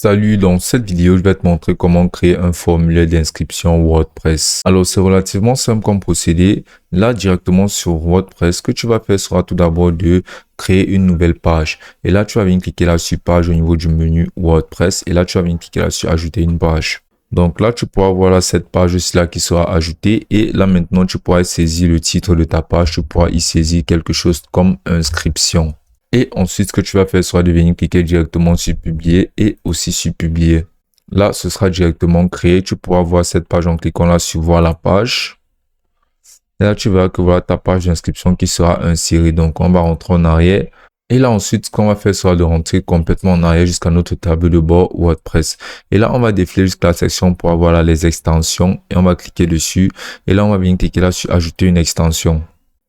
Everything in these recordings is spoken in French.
Salut, dans cette vidéo, je vais te montrer comment créer un formulaire d'inscription WordPress. Alors, c'est relativement simple comme procédé. Là, directement sur WordPress, ce que tu vas faire sera tout d'abord de créer une nouvelle page. Et là, tu vas venir cliquer là sur page au niveau du menu WordPress. Et là, tu vas venir cliquer là sur ajouter une page. Donc là, tu pourras voir là, cette page aussi là qui sera ajoutée. Et là, maintenant, tu pourras saisir le titre de ta page. Tu pourras y saisir quelque chose comme inscription. Et ensuite, ce que tu vas faire sera de venir cliquer directement sur publier et aussi sur publier. Là, ce sera directement créé. Tu pourras voir cette page en cliquant là sur voir la page. Et là, tu verras que voilà ta page d'inscription qui sera insérée. Donc, on va rentrer en arrière. Et là, ensuite, ce qu'on va faire sera de rentrer complètement en arrière jusqu'à notre tableau de bord WordPress. Et là, on va défiler jusqu'à la section pour avoir là les extensions. Et on va cliquer dessus. Et là, on va venir cliquer là sur ajouter une extension.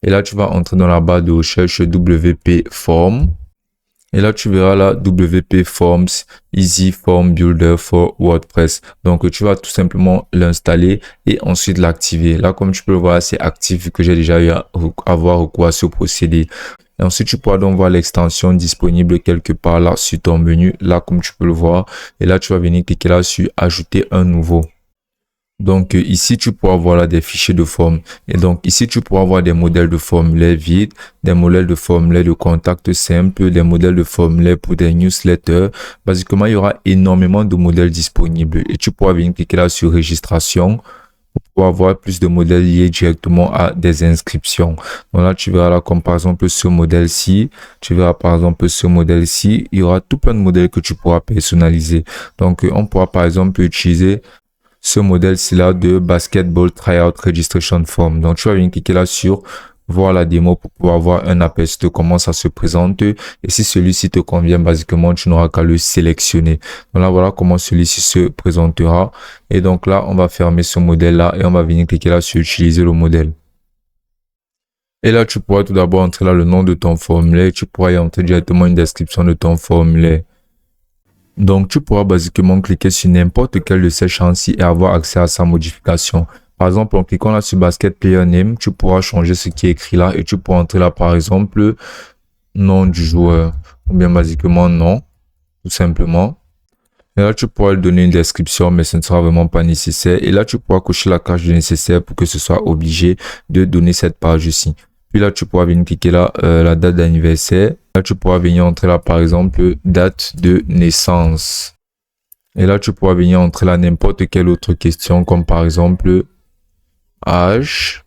Et là, tu vas entrer dans la barre de recherche WP Form. Et là, tu verras là WP Forms Easy Form Builder for WordPress. Donc, tu vas tout simplement l'installer et ensuite l'activer. Là, comme tu peux le voir, c'est actif vu que j'ai déjà eu à avoir recours à ce procédé. Et ensuite, tu pourras donc voir l'extension disponible quelque part là sur ton menu. Là, comme tu peux le voir. Et là, tu vas venir cliquer là sur ajouter un nouveau. Donc ici, tu pourras voir là des fichiers de forme. Et donc ici, tu pourras voir des modèles de formulaires vides, des modèles de formulaires de contact simple, des modèles de formulaires pour des newsletters. Basiquement, il y aura énormément de modèles disponibles. Et tu pourras venir cliquer là sur registration pour pouvoir voir plus de modèles liés directement à des inscriptions. Donc là, tu verras là comme par exemple ce modèle-ci. Tu verras par exemple ce modèle-ci. Il y aura tout plein de modèles que tu pourras personnaliser. Donc on pourra par exemple utiliser ce modèle-ci là de Basketball Tryout Registration Form. Donc, tu vas venir cliquer là sur voir la démo pour pouvoir avoir un aperçu de comment ça se présente. Et si celui-ci te convient, basiquement, tu n'auras qu'à le sélectionner. Donc là, voilà comment celui-ci se présentera. Et donc là, on va fermer ce modèle-là et on va venir cliquer là sur utiliser le modèle. Et là, tu pourras tout d'abord entrer là le nom de ton formulaire. Tu pourras y entrer directement une description de ton formulaire. Donc, tu pourras basiquement cliquer sur n'importe quel de ces champs-ci et avoir accès à sa modification. Par exemple, en cliquant là sur Basket Player Name, tu pourras changer ce qui est écrit là et tu pourras entrer là, par exemple, nom du joueur ou bien basiquement nom, tout simplement. Et là, tu pourras lui donner une description, mais ce ne sera vraiment pas nécessaire. Et là, tu pourras cocher la case nécessaire pour que ce soit obligé de donner cette page ici. Puis là, tu pourras venir cliquer là, la date d'anniversaire. Là, tu pourras venir entrer là, par exemple, date de naissance. Et là, tu pourras venir entrer là n'importe quelle autre question, comme par exemple, âge.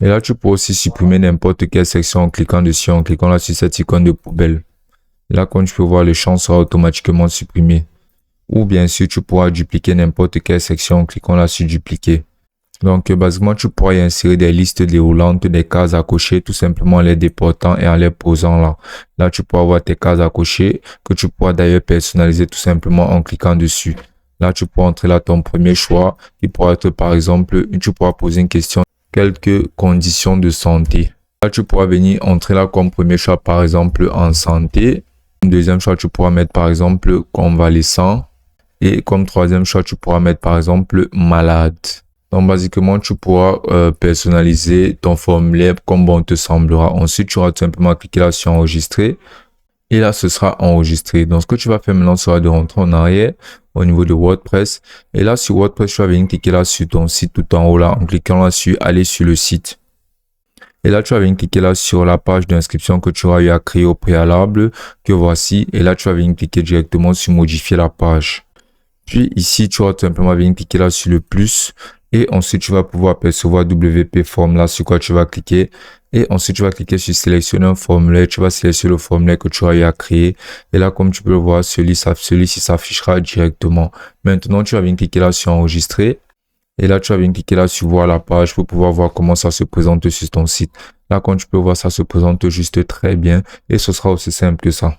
Et là, tu pourras aussi supprimer n'importe quelle section en cliquant dessus, en cliquant là sur cette icône de poubelle. Et là, comme tu peux voir, le champ sera automatiquement supprimé. Ou bien sûr, tu pourras dupliquer n'importe quelle section en cliquant là sur dupliquer. Donc, basiquement, tu pourras y insérer des listes déroulantes, des cases à cocher, tout simplement en les déportant et en les posant là. Là, tu pourras avoir tes cases à cocher que tu pourras d'ailleurs personnaliser tout simplement en cliquant dessus. Là, tu pourras entrer là ton premier choix qui pourra être par exemple, tu pourras poser une question, quelques conditions de santé. Là, tu pourras venir entrer là comme premier choix par exemple en santé. Comme deuxième choix, tu pourras mettre par exemple convalescent. Et comme troisième choix, tu pourras mettre par exemple malade. Donc, basiquement, tu pourras personnaliser ton formulaire comme bon te semblera. Ensuite, tu auras tout simplement cliquer là sur enregistrer. Et là, ce sera enregistré. Donc, ce que tu vas faire maintenant sera de rentrer en arrière au niveau de WordPress. Et là, sur WordPress, tu vas venir cliquer là sur ton site tout en haut là. En cliquant là sur aller sur le site. Et là, tu vas venir cliquer là sur la page d'inscription que tu auras eu à créer au préalable. Que voici. Et là, tu vas venir cliquer directement sur modifier la page. Puis ici, tu vas tout simplement venir cliquer là sur le plus. Et ensuite, tu vas pouvoir apercevoir WP Form là sur quoi tu vas cliquer. Et ensuite, tu vas cliquer sur sélectionner un formulaire. Tu vas sélectionner le formulaire que tu as eu à créer. Et là, comme tu peux le voir, celui-ci s'affichera directement. Maintenant, tu vas venir cliquer là sur enregistrer. Et là, tu vas venir cliquer là sur voir la page pour pouvoir voir comment ça se présente sur ton site. Là, comme tu peux voir, ça se présente juste très bien. Et ce sera aussi simple que ça.